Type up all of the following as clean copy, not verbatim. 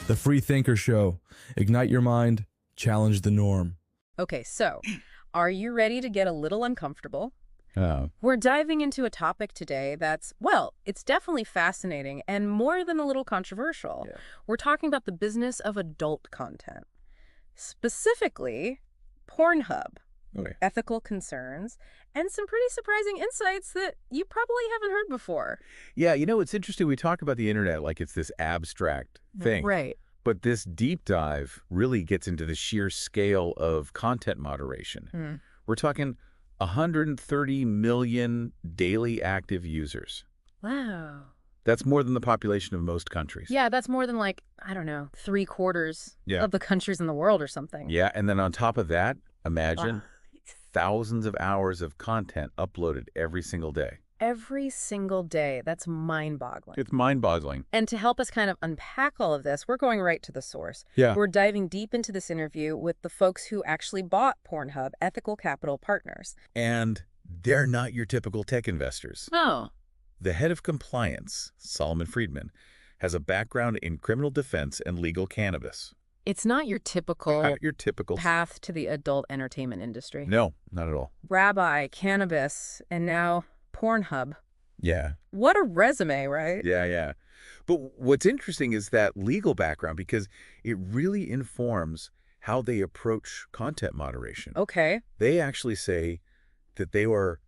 The Free Thinker Show. Ignite your mind, challenge the norm. Okay, so are you ready to get a little uncomfortable? Oh. We're diving into a topic today that's, well, it's definitely fascinating and more than a little controversial. Yeah. We're talking about the business of adult content. Specifically, PornHub, Okay. ethical concerns, and some pretty surprising insights that you probably haven't heard before. Yeah, it's interesting. We talk about the internet like it's this abstract thing. Right. But this deep dive really gets into the sheer scale of content moderation. We're talking 130 million daily active users. Wow. That's more than the population of most countries. Yeah, that's more than like, I don't know, 3/4 Yeah. of the countries in the world or something. Yeah, and then on top of that, imagine Wow. thousands of hours of content uploaded every single day. Every single day. That's mind-boggling. It's mind-boggling. And to help us kind of unpack all of this, we're going right to the source. Yeah. We're diving deep into this interview with the folks who actually bought PornHub, Ethical Capital Partners. And they're not your typical tech investors. Oh. The head of compliance, Solomon Friedman, has a background in criminal defense and legal cannabis. It's not your typical Not your typical... path to the adult entertainment industry. No, not at all. Rabbi, cannabis, and now PornHub. Yeah. What a resume, right? Yeah. But what's interesting is that legal background, because it really informs how they approach content moderation. Okay. They actually say that they were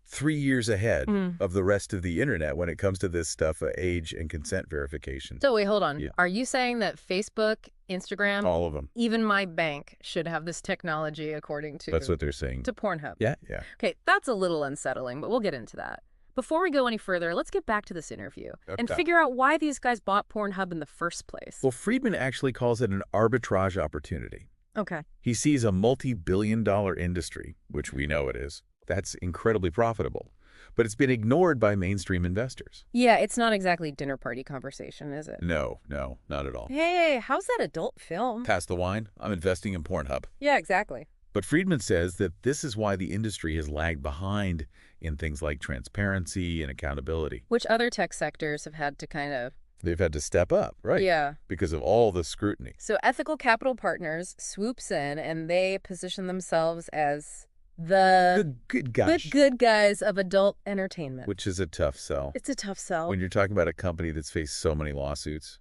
3 years ahead of the rest of the internet when it comes to this stuff, age and consent verification. So wait, hold on. Yeah. Are you saying that Facebook, Instagram, All of them. even my bank should have this technology according to... That's what they're saying. to PornHub? Yeah. Okay, that's a little unsettling, but we'll get into that. Before we go any further, let's get back to this interview and Okay. figure out why these guys bought PornHub in the first place. Well, Friedman actually calls it an arbitrage opportunity. Okay. He sees a multi-billion-dollar industry, which we know it is, that's incredibly profitable. But it's been ignored by mainstream investors. Yeah, it's not exactly dinner party conversation, is it? No, not at all. Hey, how's that adult film? Pass the wine, I'm investing in PornHub. Yeah, exactly. But Friedman says that this is why the industry has lagged behind in things like transparency and accountability. Which other tech sectors have had to kind of... They've had to step up, right? Yeah. Because of all the scrutiny. So Ethical Capital Partners swoops in and they position themselves as the Good gosh. good guys of adult entertainment. Which is a tough sell. It's a tough sell. When you're talking about a company that's faced so many lawsuits.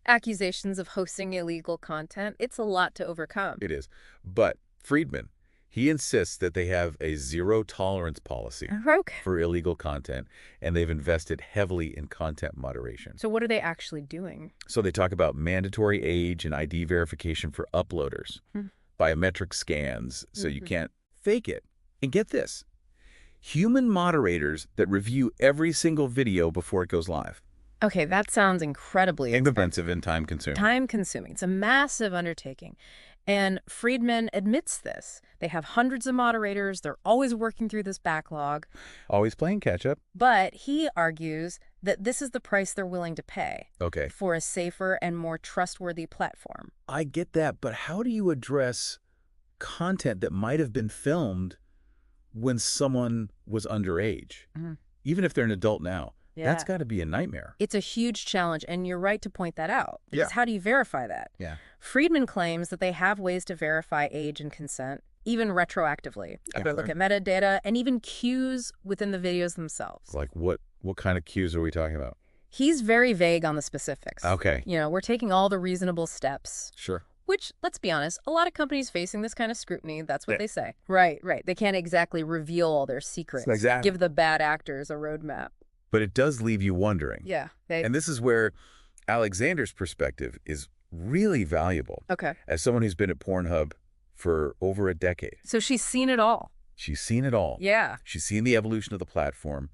Accusations of hosting illegal content, it's a lot to overcome. It is. But Friedman, he insists that they have a zero-tolerance policy Okay. for illegal content, and they've invested heavily in content moderation. So what are they actually doing? So they talk about mandatory age and ID verification for uploaders, biometric scans, so you can't fake it. And get this, human moderators that review every single video before it goes live. Okay, that sounds incredibly Expensive and time-consuming. time-consuming. It's a massive undertaking. And Friedman admits this. They have hundreds of moderators. They're always working through this backlog. Always playing catch-up. But he argues that this is the price they're willing to pay Okay. for a safer and more trustworthy platform. I get that, but how do you address content that might have been filmed when someone was underage? Even if they're an adult now. That's got to be a nightmare. It's a huge challenge, and you're right to point that out. Because how do you verify that? Yeah. Friedman claims that they have ways to verify age and consent, even retroactively. They look at metadata and even cues within the videos themselves. Like what kind of cues are we talking about? He's very vague on the specifics. Okay. We're taking all the reasonable steps. Sure. Which, let's be honest, a lot of companies facing this kind of scrutiny, that's what they say. Right. They can't exactly reveal all their secrets. Exactly. Give the bad actors a roadmap. But it does leave you wondering. Yeah. And this is where Alexander's perspective is really valuable. Okay. As someone who's been at PornHub for over a decade. So she's seen it all. She's seen it all. Yeah. She's seen the evolution of the platform.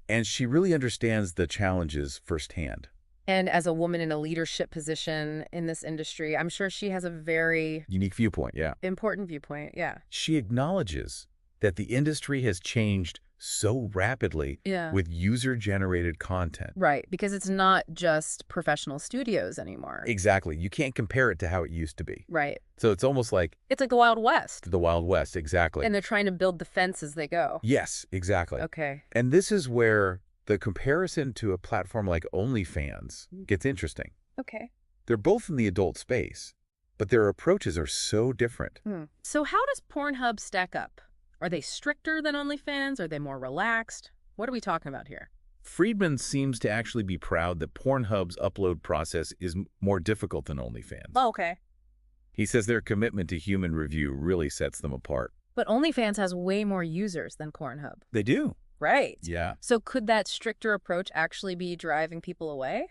And she really understands the challenges firsthand. And as a woman in a leadership position in this industry, I'm sure she has a very Unique viewpoint, yeah. important viewpoint. Yeah. She acknowledges that the industry has changed so rapidly with user-generated content. Right, because it's not just professional studios anymore. Exactly. You can't compare it to how it used to be. Right. So it's almost like It's like the Wild West. the Wild West, exactly. And they're trying to build the fence as they go. Yes, exactly. Okay. And this is where the comparison to a platform like OnlyFans gets interesting. Okay. They're both in the adult space, but their approaches are so different. So how does PornHub stack up? Are they stricter than OnlyFans? Are they more relaxed? What are we talking about here? Friedman seems to actually be proud that PornHub's upload process is more difficult than OnlyFans. Oh, okay. He says their commitment to human review really sets them apart. But OnlyFans has way more users than PornHub. They do. Right. Yeah. So could that stricter approach actually be driving people away?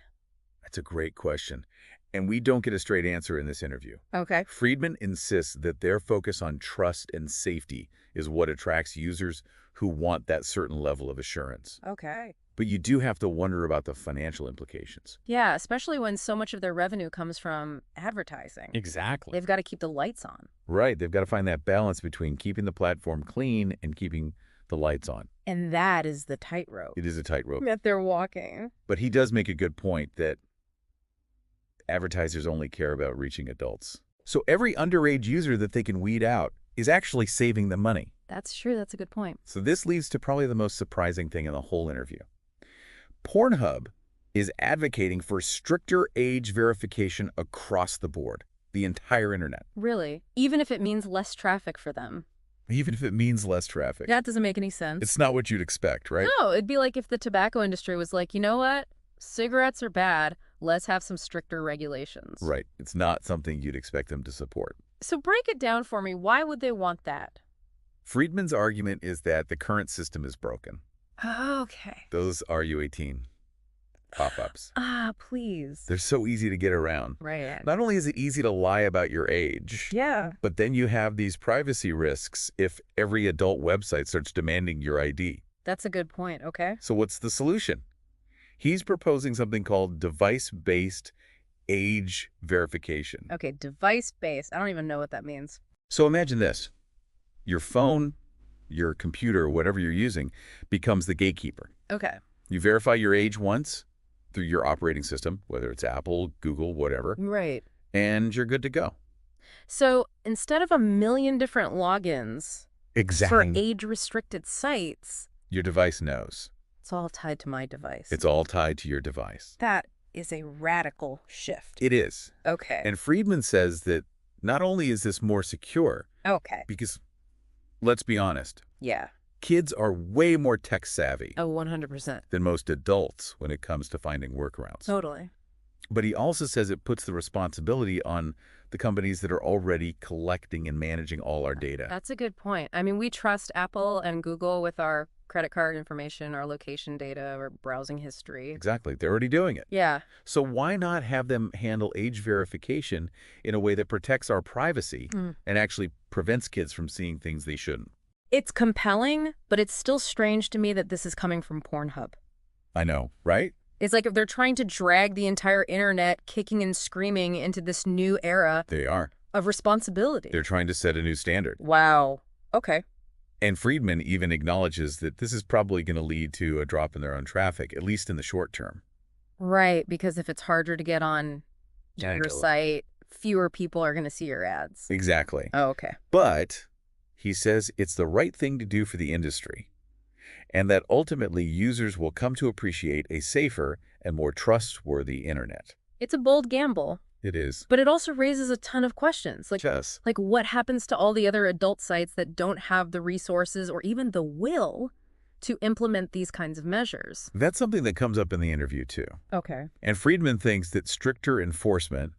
That's a great question. And we don't get a straight answer in this interview. Okay. Friedman insists that their focus on trust and safety is what attracts users who want that certain level of assurance. Okay. But you do have to wonder about the financial implications. Yeah, especially when so much of their revenue comes from advertising. Exactly. They've got to keep the lights on. Right. They've got to find that balance between keeping the platform clean and keeping the lights on. And that is the tightrope It is a tightrope. that they're walking. But he does make a good point that advertisers only care about reaching adults. So every underage user that they can weed out is actually saving them money. That's true. That's a good point. So this leads to probably the most surprising thing in the whole interview. PornHub is advocating for stricter age verification across the board, the entire internet. Really? Even if it means less traffic for them. Even if it means less traffic. That doesn't make any sense. It's not what you'd expect, right? No, it'd be like if the tobacco industry was like, you know what? Cigarettes are bad. Let's have some stricter regulations. Right. It's not something you'd expect them to support. So break it down for me. Why would they want that? Friedman's argument is that the current system is broken. Okay. Those RU18 pop-ups. Please. They're so easy to get around. Right. Not only is it easy to lie about your age, Yeah. but then you have these privacy risks if every adult website starts demanding your ID. That's a good point. Okay. So what's the solution? He's proposing something called device-based age verification. Okay. Device-based. I don't even know what that means. So imagine this. Your phone, your computer, whatever you're using, becomes the gatekeeper. Okay. You verify your age once through your operating system, whether it's Apple, Google, whatever, Right. and you're good to go. So instead of a million different logins for age-restricted sites, your device knows. it's all tied to my device. It's all tied to your device. That is a radical shift. It is. Okay. And Friedman says that not only is this more secure, Okay. because let's be honest, Yeah. kids are way more tech savvy Oh, 100%. than most adults when it comes to finding workarounds. Totally. But he also says it puts the responsibility on the companies that are already collecting and managing all our data. That's a good point. I mean, we trust Apple and Google with our credit card information, our location data, our browsing history. Exactly. They're already doing it. Yeah. So why not have them handle age verification in a way that protects our privacy and actually prevents kids from seeing things they shouldn't? It's compelling, but it's still strange to me that this is coming from PornHub. I know, right? It's like if they're trying to drag the entire internet kicking and screaming into this new era They are. of responsibility. They're trying to set a new standard. Wow. Okay. And Friedman even acknowledges that this is probably going to lead to a drop in their own traffic, at least in the short term. Right, because if it's harder to get on your site, fewer people are going to see your ads. Exactly. Oh, okay. But he says it's the right thing to do for the industry, and that ultimately users will come to appreciate a safer and more trustworthy internet. It's a bold gamble, It is. but it also raises a ton of questions. Chess. Like what happens to all the other adult sites that don't have the resources or even the will to implement these kinds of measures? That's something that comes up in the interview, too. Okay. And Friedman thinks that stricter enforcement,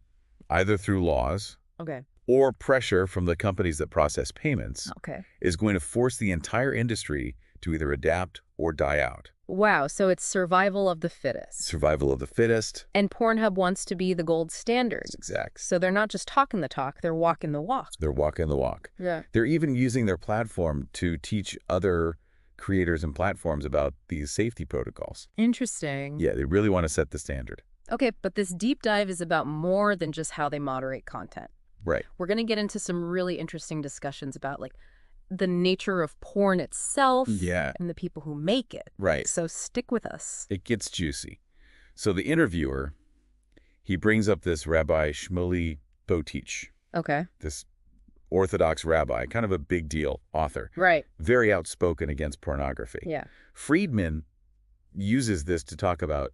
either through laws Okay. or pressure from the companies that process payments, Okay. is going to force the entire industry to either adapt or die out. Wow, so it's survival of the fittest. Survival of the fittest. And PornHub wants to be the gold standard. Exact. So they're not just talking the talk, they're walking the walk. They're walking the walk. Yeah. They're even using their platform to teach other creators and platforms about these safety protocols. Interesting. Yeah, they really want to set the standard. Okay, but this deep dive is about more than just how they moderate content. Right. We're going to get into some really interesting discussions about like the nature of porn itself Yeah. and the people who make it. Right. So stick with us. It gets juicy. So the interviewer, he brings up this Rabbi Shmuley Boteach, Okay. this Orthodox rabbi, kind of a big deal author, Right. very outspoken against pornography. Yeah. Friedman uses this to talk about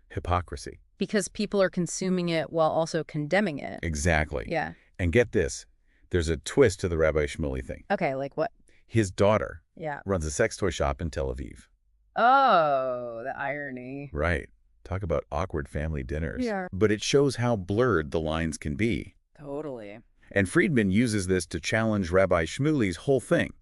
Hypocrisy. Because people are consuming it while also condemning it. Exactly. Yeah. And get this. There's a twist to the Rabbi Shmuley thing. Okay, like what? His daughter Yeah. runs a sex toy shop in Tel Aviv. Oh, the irony. Right. Talk about awkward family dinners. Yeah. But it shows how blurred the lines can be. Totally. And Friedman uses this to challenge Rabbi Shmuley's whole thing,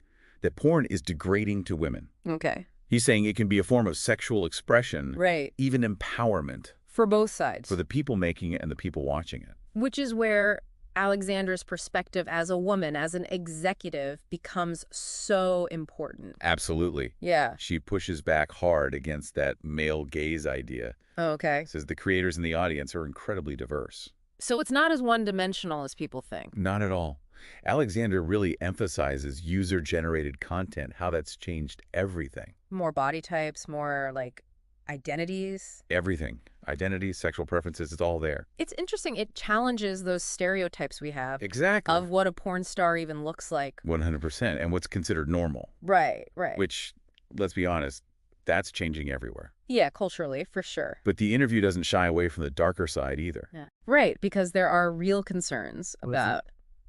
that porn is degrading to women. Okay. He's saying it can be a form of sexual expression, Right. even empowerment, For both sides. for the people making it and the people watching it. Which is where Alexandra's perspective as a woman, as an executive, becomes so important. Absolutely. Yeah. She pushes back hard against that male gaze idea. Okay. Says the creators in the audience are incredibly diverse. So it's not as one-dimensional as people think. Not at all. Alexander really emphasizes user-generated content, how that's changed everything. More body types, more like identities. Everything. Identities, sexual preferences, it's all there. It's interesting. It challenges those stereotypes we have Exactly. of what a porn star even looks like. 100%. And what's considered normal. Right, right. Which, let's be honest, that's changing everywhere. Yeah, culturally, for sure. But the interview doesn't shy away from the darker side either. Yeah. Right, because there are real concerns about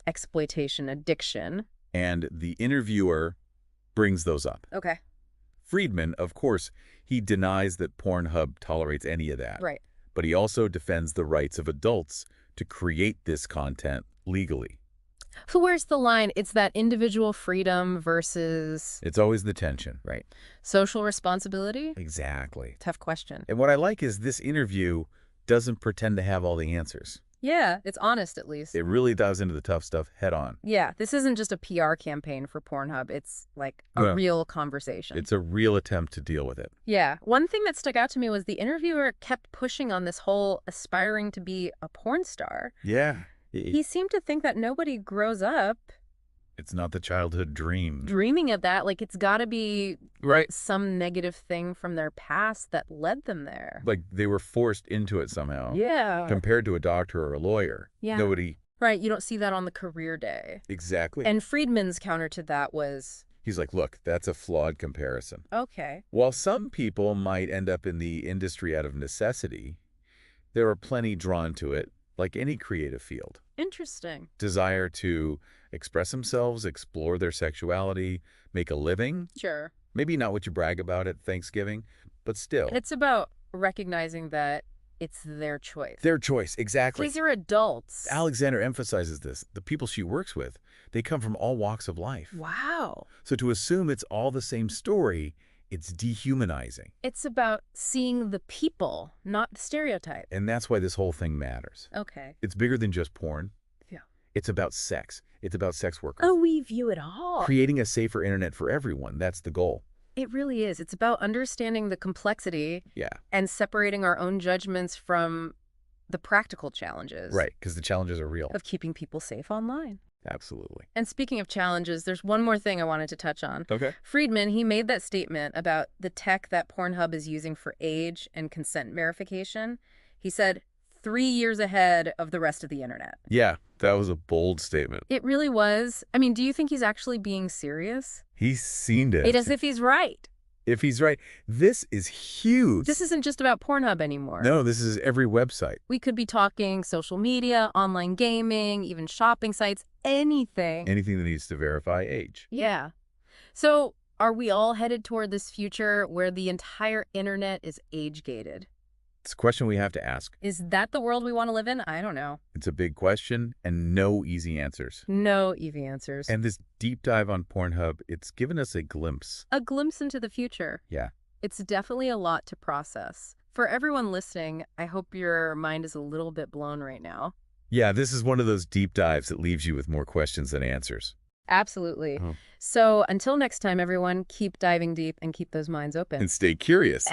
exploitation, addiction. And the interviewer brings those up. Okay. Friedman, of course, he denies that PornHub tolerates any of that. Right. But he also defends the rights of adults to create this content legally. So where's the line? It's that individual freedom versus It's always the tension. Right. social responsibility? Exactly. Tough question. And what I like is this interview doesn't pretend to have all the answers. Yeah, it's honest at least. It really dives into the tough stuff head on. Yeah, this isn't just a PR campaign for Pornhub. It's like a Yeah. real conversation. It's a real attempt to deal with it. Yeah. One thing that stuck out to me was the interviewer kept pushing on this whole aspiring to be a porn star. Yeah. He seemed to think that nobody grows up It's not the childhood dream. dreaming of that. Like, it's got to be Right. some negative thing from their past that led them there. Like they were forced into it somehow. Yeah. Compared to a doctor or a lawyer. Yeah. Nobody. Right. You don't see that on the career day. Exactly. And Friedman's counter to that was, He's like, look, that's a flawed comparison. okay. While some people might end up in the industry out of necessity, there are plenty drawn to it, like any creative field. Interesting. Desire to express themselves, explore their sexuality, make a living. Sure. Maybe not what you brag about at Thanksgiving, but still. It's about recognizing that it's their choice. Their choice, exactly. These are adults. Alexander emphasizes this. The people she works with, they come from all walks of life. Wow. So to assume it's all the same story, it's dehumanizing. It's about seeing the people, not the stereotype. And that's why this whole thing matters. Okay. It's bigger than just porn. Yeah. It's about sex. It's about sex workers. Oh, we view it all. Creating a safer internet for everyone. That's the goal. It really is. It's about understanding the complexity Yeah. and separating our own judgments from the practical challenges. Right, because the challenges are real. Of keeping people safe online. Absolutely. And speaking of challenges, there's one more thing I wanted to touch on. Okay. Friedman, he made that statement about the tech that Pornhub is using for age and consent verification. He said, 3 years ahead of the rest of the internet. Yeah, that was a bold statement. It really was. I mean, do you think he's actually being serious? He's seen it. It's as if he's right. If he's right, this is huge. This isn't just about Pornhub anymore. No, this is every website. We could be talking social media, online gaming, even shopping sites, anything. Anything that needs to verify age. Yeah. So are we all headed toward this future where the entire internet is age-gated? It's a question we have to ask. Is that the world we want to live in? I don't know. It's a big question and no easy answers. No easy answers. And this deep dive on Pornhub, it's given us a glimpse. A glimpse into the future. Yeah. It's definitely a lot to process. For everyone listening, I hope your mind is a little bit blown right now. Yeah, this is one of those deep dives that leaves you with more questions than answers. Absolutely. Oh. So until next time, everyone, keep diving deep and keep those minds open. And stay curious.